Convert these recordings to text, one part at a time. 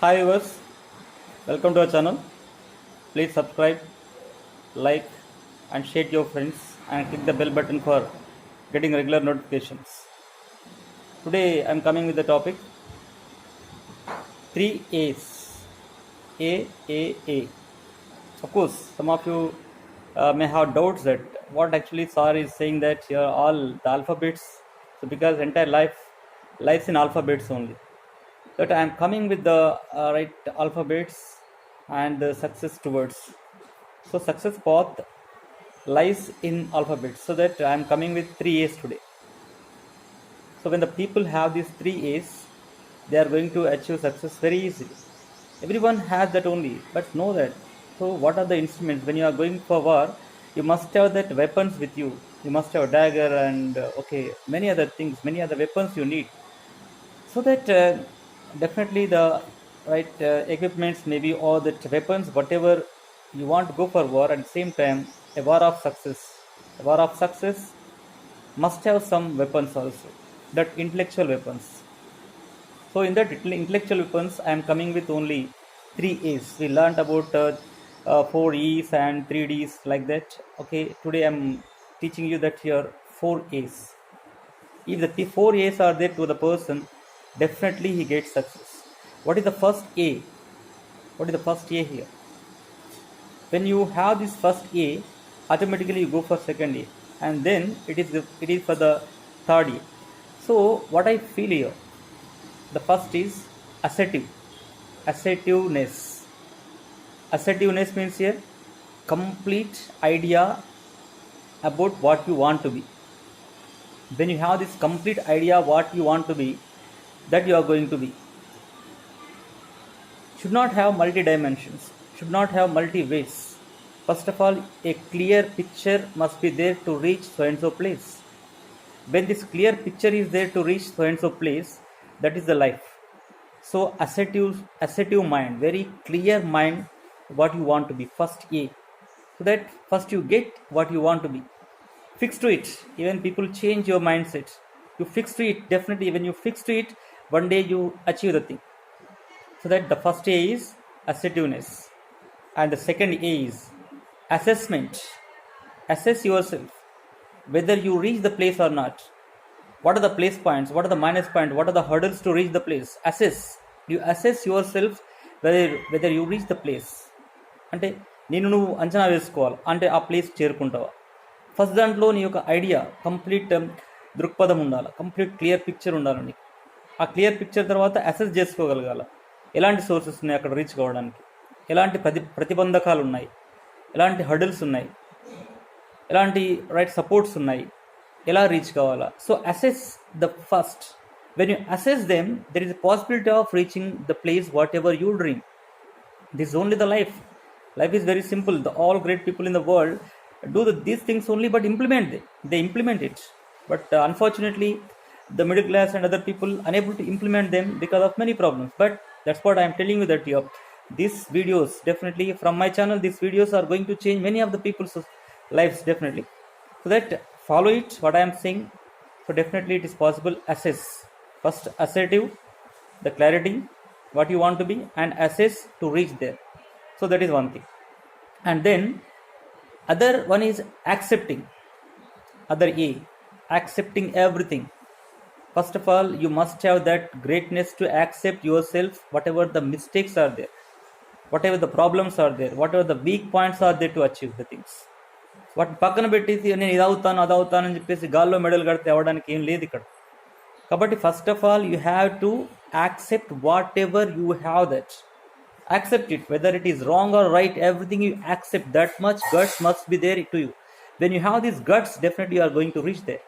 Hi viewers, welcome to our channel. Please subscribe, like and share to your friends and click the bell button for getting regular notifications. Today I am coming with the topic 3 A's. A. Of course, some of you may have doubts that what actually Sir is saying that here are all the alphabets. So because entire lies in alphabets only. That I am coming with the right alphabets and the success towards. So success path lies in alphabets. So that I am coming with 3 A's today. So when the people have these 3 A's, they are going to achieve success very easily. Everyone has that only, but know that. So what are the instruments? When you are going for war, you must have that weapons with you. You must have a dagger and many other things, many other weapons you need. So that definitely the right equipments, maybe all that weapons, whatever you want to go for war. At the same time, a war of success must have some weapons also, that intellectual weapons. So in that intellectual weapons, I am coming with only 3 A's. We learned about 4 E's and 3 D's like that. Okay, today I am teaching you that here 4 A's. If the 4 A's are there to the person, definitely he gets success. What is the first A? What is the first A here? When you have this first A, automatically you go for second A, and then it is for the third A. So what I feel here, the first is assertiveness. Assertiveness means here complete idea about what you want to be. When you have this complete idea what you want to be, that you are going to be. Should not have multi dimensions, should not have multi ways. First of all, a clear picture must be there to reach so and so place. When this clear picture is there to reach so and so place, that is the life. So assertive mind, very clear mind, what you want to be. First A. So that first you get what you want to be. Fix to it. Even people change your mindset. You fix to it. Definitely, when you fix to it, one day you achieve the thing. So that the first A is assertiveness, and the second A is assessment. Assess yourself whether you reach the place or not. What are the place points? What are the minus points? What are the hurdles to reach the place? Assess. You assess yourself whether you reach the place. అంటే నేను నువ్వు అంచనా వేసుకోవాలి, అంటే ఆ place చేరుకుంటావా. First దాంట్లో నీ యొక్క ఐడియా కంప్లీట్ దృక్పథం ఉండాలి, కంప్లీట్ క్లియర్ పిక్చర్ ఉండాలి నీకు. ఆ క్లియర్ పిక్చర్ తర్వాత అసెస్ చేసుకోగలగాల, ఎలాంటి సోర్సెస్ ఉన్నాయి అక్కడ రీచ్ కావడానికి, ఎలాంటి ప్రతిబంధకాలు ఉన్నాయి, ఎలాంటి హర్డిల్స్ ఉన్నాయి, ఎలాంటి రైట్ సపోర్ట్స్ ఉన్నాయి, ఎలా రీచ్ కావాలా. So assess the first. When you assess them, there is a possibility of reaching the place whatever you dream. This is only the life. Life is very simple. All great people in the world do these things only, but they implement it. But unfortunately, the middle class and other people unable to implement them because of many problems. But that's what I am telling you, that these videos, definitely from my channel, these videos are going to change many of the people's lives, definitely. So that follow it, what I am saying. So definitely it is possible. Assess first, assertive, the clarity what you want to be, and assess to reach there. So that is one thing. And then other one is accepting. Other A, accepting everything. First of all, you must have that greatness to accept yourself, whatever the mistakes are there, whatever the problems are there, whatever the weak points are there, to achieve the things. వాటి పక్కన పెట్టేసి నేను ఇది అవుతాను అది అవుతాను అని చెప్పేసి గాల్లో మెడల్ కడితే అవ్వడానికి ఏం లేదు ఇక్కడ. కాబట్టి first of all you have to accept what ever you have that. Accept it, whether it is wrong or right, everything you accept. That much guts must be there to you. When you have these guts, definitely you are going to reach there.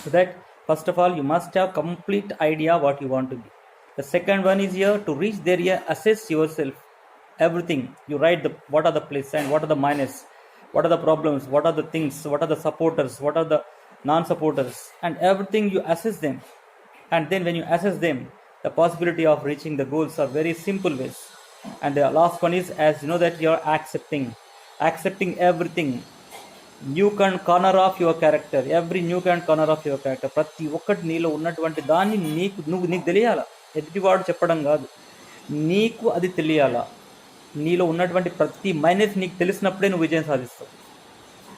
So that first of all, you must have complete idea what you want to be. The second one is here to reach there, here assess yourself, everything. You write what are the plus and what are the minus, what are the problems, what are the things, what are the supporters, what are the non-supporters, and everything you assess them. And then when you assess them, the possibility of reaching the goals are very simple ways. And the last one is, as you know, that you are accepting everything. New corner of your character, every new corner of your character, ప్రతి ఒక్కటి నీలో ఉన్నటువంటి దాన్ని నీకు తెలియాలా, ఎదుటివాడు చెప్పడం కాదు. నీకు అది తెలియాలా. నీలో ఉన్నటువంటి ప్రతి మైనస్ నీకు తెలిసినప్పుడే నువ్వు విజయం సాధిస్తావు.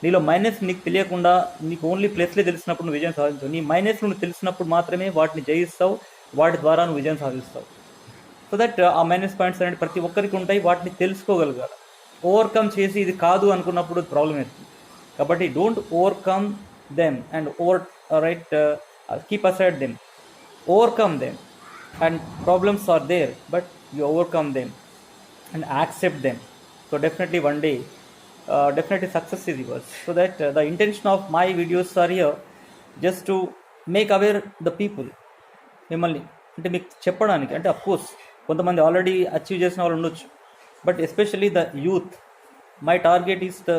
నీలో మైనస్ నీకు తెలియకుండా నీకు ఓన్లీ ప్లస్లే తెలిసినప్పుడు నువ్వు విజయం సాధించవు. నీ మైనస్ నువ్వు తెలిసినప్పుడు మాత్రమే వాటిని జయిస్తావు, వాటి ద్వారా నువ్వు విజయం సాధిస్తావు. సో దట్ ఆ మైనస్ పాయింట్స్ అనేవి ప్రతి ఒక్కరికి ఉంటాయి, వాటిని తెలుసుకోగలగాలి. ఓవర్కమ్ చేసి ఇది కాదు అనుకున్నప్పుడు ప్రాబ్లం అవుతుంది. కాబట్టి don't overcome them and keep aside them, overcome them. And problems are there, but you overcome them and accept them. So definitely one day definitely success is yours. So that the intention of my videos are here just to make aware the people. మిమ్మల్ని అంటే మీకు చెప్పడానికి, అంటే of course కొంతమంది already achieve చేసిన వాళ్ళు ఉండొచ్చు, but especially the youth. My target is the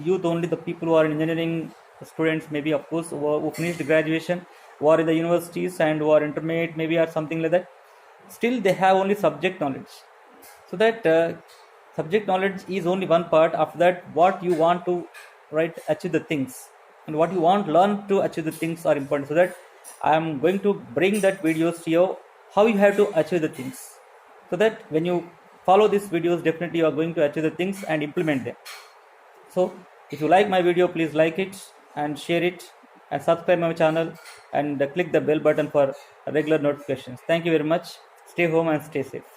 youth only, the people who are in engineering students, maybe of course who finished graduation, who are in the universities and who are intermediate maybe or something like that. Still they have only subject knowledge. So that subject knowledge is only one part. After that, what you want to achieve the things and what you want learn to achieve the things are important. So that I am going to bring that videos to you, how you have to achieve the things, so that when you follow these videos, definitely you are going to achieve the things and implement them. So if you like my video, please like it and share it and subscribe my channel and click the bell button for regular notifications. Thank you very much. Stay home and stay safe.